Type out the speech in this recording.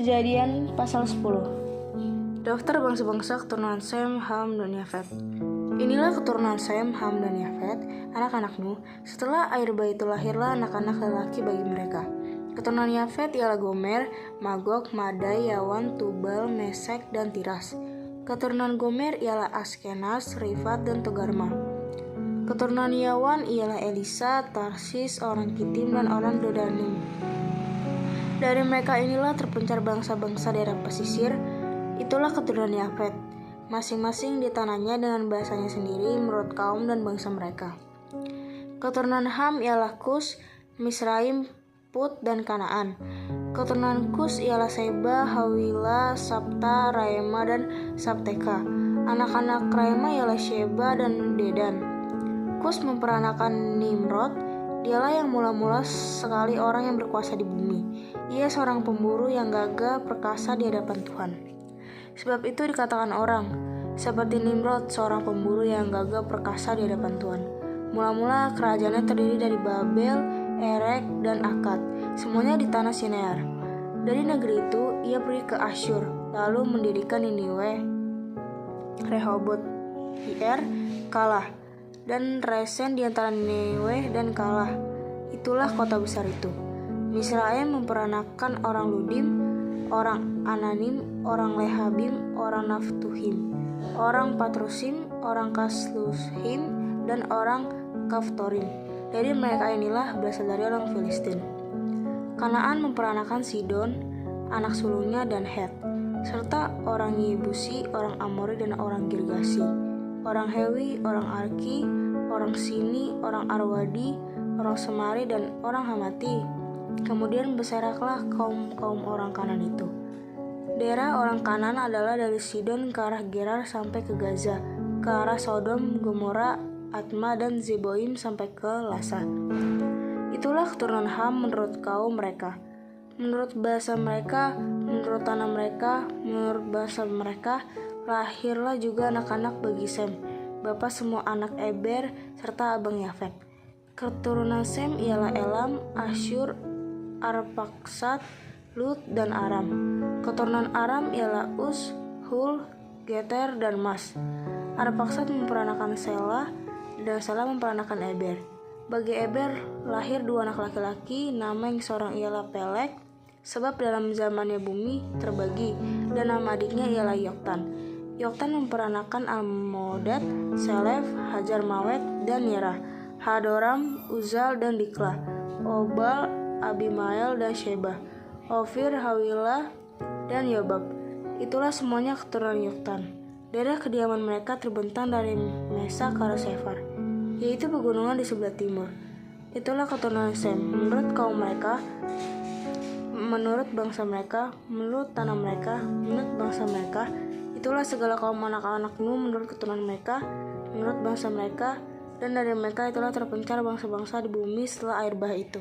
Kejadian pasal 10. Daftar bangsa-bangsa keturunan Sem, Ham, dan Yafet. Inilah keturunan Sem, Ham, dan Yafet, anak-anak Nuh. Setelah air bah itu lahirlah anak-anak lelaki bagi mereka. Keturunan Yafet ialah Gomer, Magog, Madai, Yawan, Tubal, Mesek, dan Tiras. Keturunan Gomer ialah Askenaz, Rifat, dan Togarma. Keturunan Yawan ialah Elisa, Tarsis, orang Kitim, dan orang Dodanim. Dari mereka inilah terpencar bangsa-bangsa daerah pesisir. Itulah keturunan Yafet, masing-masing di tanahnya dengan bahasanya sendiri menurut kaum dan bangsa mereka. Keturunan Ham ialah Kus, Misraim, Put, dan Kanaan. Keturunan Kus ialah Seba, Hawila, Sabta, Raema, dan Sabteka. Anak-anak Raema ialah Sheba dan Dedan. Kus memperanakan Nimrod. Dialah yang mula-mula sekali orang yang berkuasa di bumi. Ia seorang pemburu yang gagah perkasa di hadapan Tuhan. Sebab itu dikatakan orang, seperti Nimrod, seorang pemburu yang gagah perkasa di hadapan Tuhan. Mula-mula kerajaannya terdiri dari Babel, Erek, dan Akkad, semuanya di tanah Sinear. Dari negeri itu, ia pergi ke Asyur, lalu mendirikan Niniwe, Rehobot, Ir, Kalah, dan Resen di antara Niniwe dan Kalah. Itulah kota besar itu. Misraim memperanakan orang Ludim, orang Ananim, orang Lehabim, orang Naftuhim, orang Patrusim, orang Kasluhim, dan orang Kaftorim. Dari mereka inilah berasal dari orang Filistin. Kanaan memperanakan Sidon, anak sulungnya, dan Het, serta orang Yebusi, orang Amori, dan orang Girgasi, orang Hewi, orang Arki, orang Sini, orang Arwadi, orang Semari, dan orang Hamati. Kemudian berseraklah kaum orang Kanaan itu. Daerah orang Kanaan adalah dari Sidon ke arah Gerar sampai ke Gaza, ke arah Sodom, Gomora, Atma, dan Zeboim sampai ke Lasa. Itulah keturunan Ham menurut kaum mereka, menurut bahasa mereka, menurut tanah mereka, menurut bahasa mereka. Lahirlah juga anak-anak bagi Sem, bapa semua anak Eber, serta abang Yafet. Keturunan Sem ialah Elam, Asyur, Arpaksad, Lut, dan Aram. Keturunan Aram ialah Us, Hul, Geter, dan Mas. Arpaksad memperanakan Selah, dan Selah memperanakan Eber. Bagi Eber lahir dua anak laki-laki, nama yang seorang ialah Pelek, sebab dalam zamannya bumi terbagi, dan nama adiknya ialah Yoktan. Yoktan memperanakan Almodad, Selef, Hajar Mawet, dan Yerah, Hadoram, Uzal, dan Dikla, Obal, Abimael, dan Sheba, Ofir, Hawila, dan Yobab. Itulah semuanya keturunan Yoktan. Daerah kediaman mereka terbentang dari Mesa ke arah Sefar, yaitu pegunungan di sebelah timur. Itulah keturunan Sem, menurut kaum mereka, menurut bangsa mereka, menurut tanah mereka, menurut bangsa mereka. Itulah segala kaum anak-anak Nuh menurut keturunan mereka, menurut bangsa mereka, dan dari mereka itulah terpencar bangsa-bangsa di bumi setelah air bah itu.